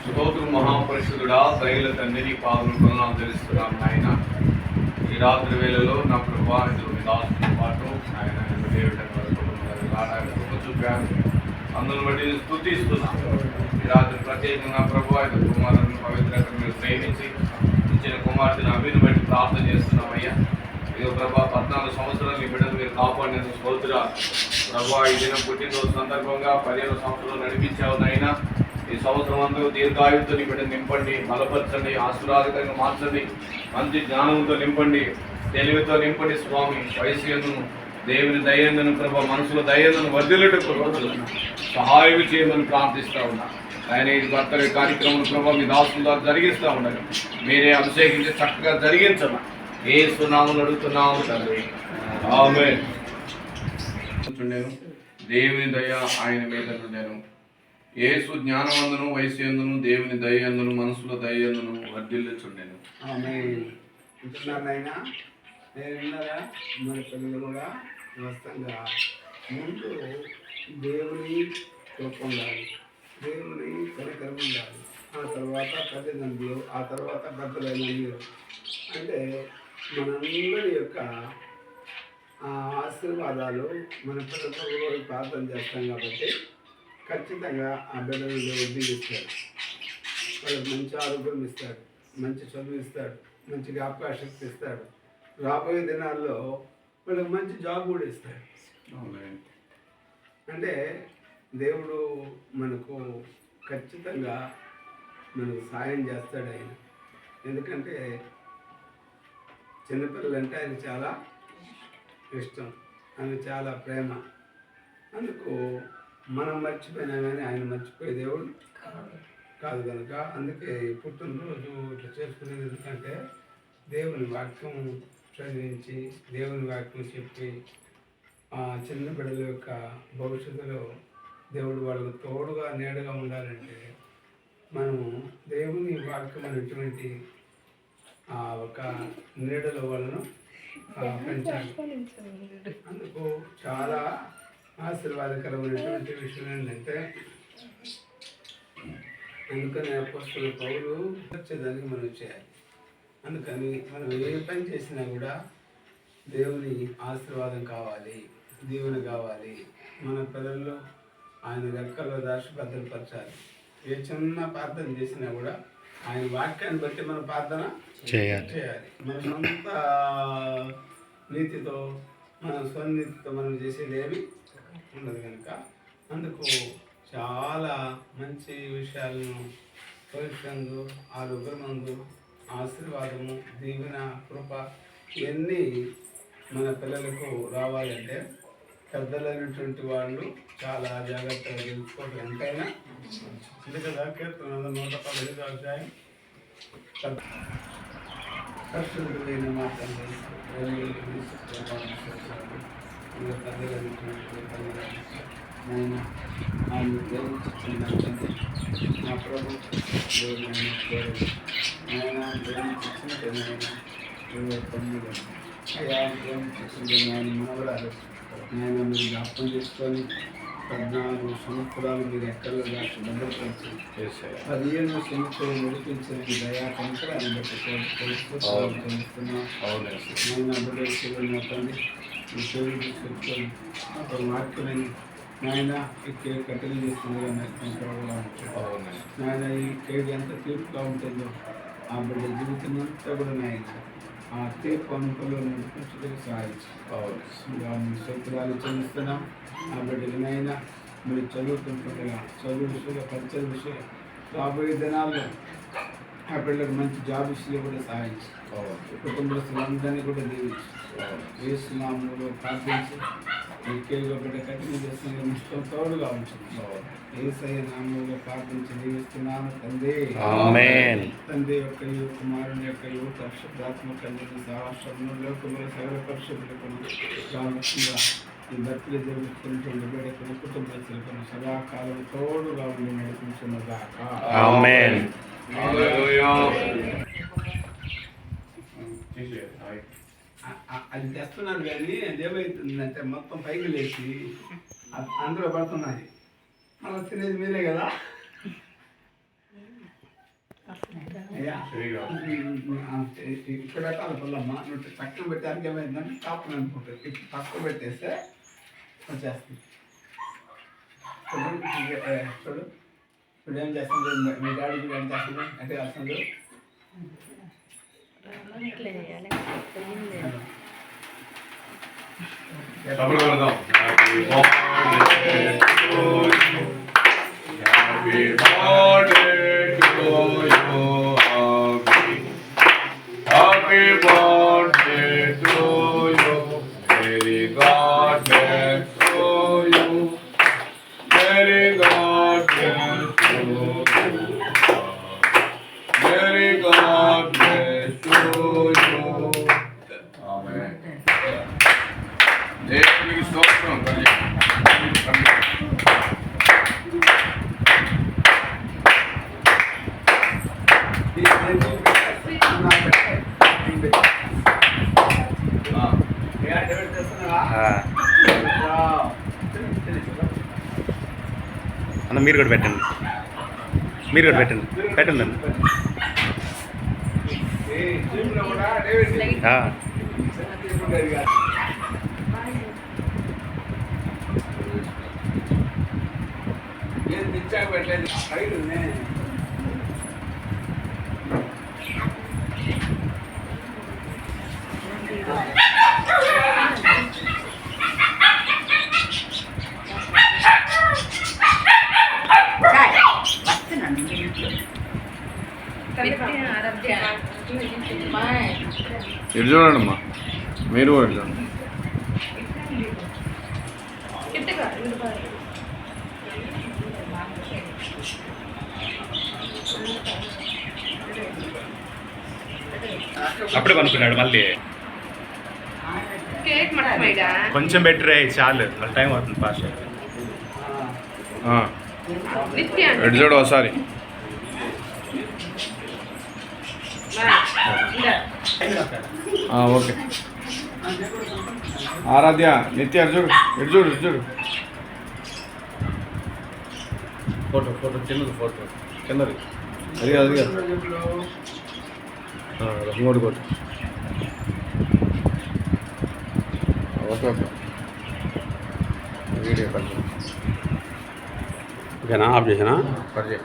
స్తోత్రం మహాపరిశుద్ధుడా, దయల తండ్రి పాదములు కొనాలు తెలుస్తున్నాను నాయన. ఈ రాత్రి వేళలో నా ప్రభా మీ దాసుతో పాటు ఆయన చూపాను. అందును బట్టి స్తుతిస్తున్నాను. ఈ రాత్రి ప్రత్యేకంగా ప్రభు ఆయన కుమారుని పవిత్రత మీరు ప్రేమించి ఇచ్చిన కుమార్తెను అభిని బట్టి ప్రార్థన చేస్తున్నామయ్యా. ఇక ప్రభా 14 సంవత్సరాలు ఈ బిడ్డను మీరు కాపాడినందుకు స్తోత్ర ప్రభా. ఈ దినం పుట్టినరోజు సందర్భంగా 15 సంవత్సరాలు నడిపించావు నాయన. ఈ సంవత్సరం అందరూ దీర్ఘాయువుతో నీ బిడ్డ నింపండి, బలపరచండి, ఆశీర్వాదకరంగా మార్చండి, మంచి జ్ఞానంతో నింపండి, తెలివితో నింపండి స్వామి. వయసు ఎందును దేవుని దయ్యందును ప్రభా, మనసులో దయ్యందును వర్ధిల్లుటకు సహాయం చేయమని ప్రార్థిస్తూ ఉన్నా. ఆయన ఈ బర్త్డే కార్యక్రమం ప్రభావ మీ దాసుల ద్వారా జరిగిస్తూ ఉండాలి. మీరే అభిషేకించి చక్కగా జరిగించమా యేసు నామమున అడుగుతున్నాము తండ్రి, ఆమేన్. దేవుని దయ ఆయన మీద నేను యేసు జ్ఞానవందును వయస్సు దేవుని దయ్యందును మనసులో దయ్యందును వర్ధిల్లుచుండెను. అంటున్నానైనా నేను విన్నారా, మన పిల్లలు కూడా వాస్తవంగా ముందు దేవుని కృప ఉండాలి, దేవుని కనికరం ఉండాలి, ఆ తర్వాత తల్లిదండ్రులు, ఆ తర్వాత పెద్దలైన మీరు. అంటే మనందరి యొక్క ఆశీర్వాదాలు మన పిల్లలతో ప్రార్థన చేస్తాం కాబట్టి ఖచ్చితంగా ఆ బిడ్డలు దీవిస్తాడు. వాళ్ళకి మంచి ఆరోగ్యం ఇస్తాడు, మంచి చదువు ఇస్తాడు, మంచి జ్ఞాపక శక్తి ఇస్తాడు. రాబోయే దినాల్లో వాళ్ళకి మంచి జాబ్ కూడా ఇస్తాడు. అంటే దేవుడు మనకు ఖచ్చితంగా మనకు సాయం చేస్తాడు ఆయన. ఎందుకంటే చిన్నపిల్లలు అంటే ఆయన చాలా ఇష్టం, ఆయన చాలా ప్రేమ. అందుకు మనం మర్చిపోయినా కానీ ఆయన మర్చిపోయే దేవుడు కాదు కనుక అందుకే పుట్టినరోజు ఇట్లా చేసుకునేది. ఎందుకంటే దేవుని వాక్యం చదివించి, దేవుని వాక్యం చెప్పి చిన్న బిడ్డల యొక్క భవిష్యత్తులో దేవుడు వాళ్ళకు తోడుగా నీడగా ఉండాలంటే మనము దేవుని వాక్యం అనేటువంటి ఒక నీడల వలన పెంచాలి. అందుకు చాలా ఆశీర్వాదకరమైనటువంటి విషయం ఏంటంటే, అందుకని అపోస్తలుడు పౌలు వచ్చేదానికి మనం చేయాలి. అందుకని మనం ఏ పని చేసినా కూడా దేవుని ఆశీర్వాదం కావాలి, దీవెన కావాలి. మన పిల్లల్లో ఆయన రెక్కల్లో దాచి భద్రపరచాలి. ఏ చిన్న ప్రార్థన చేసినా కూడా ఆయన వాక్యాన్ని బట్టి మన ప్రార్థన చేయాలి. మన సొంత నీతితో, మన స్వనీతితో మనం చేసేది ఏమి ఉండదు కనుక అందుకు చాలా మంచి విషయాలను పవిత్రందు, ఆరోగ్యమందు, ఆశీర్వాదము, దీవెన, కృప ఇవన్నీ మన పిల్లలకు రావాలంటే పెద్దలైనటువంటి వాళ్ళు చాలా జాగ్రత్తగా తెలుసుకోవడం ఎంతైనా. ఎందుకంటే కీర్తన 115 అధ్యాయం కష్టమైన మాటలు నేను ఆయన ప్రేమించిందంటే నా ప్రభు ఆయన ప్రేమించిన 29 అయ్యా ప్రేమించింది ఆయన మనవరాలు. నేను మీరు జ్ఞాపకం చేసుకొని 14 సంవత్సరాలు మీరు ఎక్కడో దాచి భద్రపరిచి 15 సంవత్సరాలు నడిపించిన దయా కంకరాన్ని బట్టి తెలుస్తున్నాను. నేను అభివృద్ధి తండ్రి ఈ పేరు తీసుకొని ఒక వాక్యమని నాయన ఈ కేక్ కట్టెలు చేస్తుందో నాయన ఈ కేక్ ఎంత తీర్పుగా ఉంటుందో ఆ బిడ్డ జీవితం అంతా కూడా నాయన ఆ తీర్పు అనుకూలంలో నడిపించడానికి సాధించి సూత్రాలు చెల్లిస్తున్నాం. ఆ బిడ్డకి నైనా మీరు చదువుతుంటుండగా చదువు విషయంలో, పరిచయ విషయం, రాబోయే దినాల్లో ఆ బిడ్డకు మంచి జాబ్ విషయంలో కూడా సాధించి కుటుంబస్తులందరినీ కూడా దీవించి యేసు నామములో ప్రార్థించి ఎక్కువగా బిడ్డ కఠిన చేసిన ఇష్టం తోడుగా ఉంటుంది. యేసయ్య నామములో ప్రార్థించి దీవిస్తున్నాను తండ్రి. తండ్రి యొక్క కుమారుని యొక్క పరిశుద్ధాత్మక సహవాసంలో లోకంలో సకల పరిశుద్ధులకు ఈ భక్తులు జరుగుతున్నటువంటి బిడ్డకు కుటుంబ శిల్పను సదాకాలం తోడుగా ఉండి నడిపించున్నదాకా. అది తెస్తున్నాను కానీ అదేమవుతుందంటే మొత్తం పైకి లేచి అందులో పడుతున్నది. అలా తినేది మీరే కదా అయ్యా ఇక్కడ పెట్టాలి పుల్లమ్మ నువ్వు తక్కువ పెట్టడానికి ఏమైందంటే తాపని అనుకుంటుంది ఇప్పుడు తక్కువ పెట్టేస్తే వచ్చేస్తుంది చూడు ఇప్పుడు ఏం చేస్తుంది మీ డాడీ కూడా ఏం చేస్తుంది అంటే వస్తుంది Happy birthday to you. Happy birthday to you. May God bless you. May God bless you. May God bless you. Amen. దేవునికి స్తోత్రం అన్న మీరు కూడా పెట్టండి పెట్టండి పెట్టలేదు సైడ్ ఇటు చూడండి అమ్మా మీరు కూడా చూడండి అప్పుడే కొనుక్కున్నాడు మళ్ళీ కొంచెం బెటర్ చాలు మళ్ళీ టైం అవుతుంది ఫాస్ట్ ఇటు చూడు ఒకసారి ఓకే ఆరాధ్య నిత్య అటు చూడు ఫోటో కిందది అది ఇంకోటి కొట్టు ఓకే వీడియో కట్ ఓకేనా ఆఫ్ చేసినా కట్ చేయి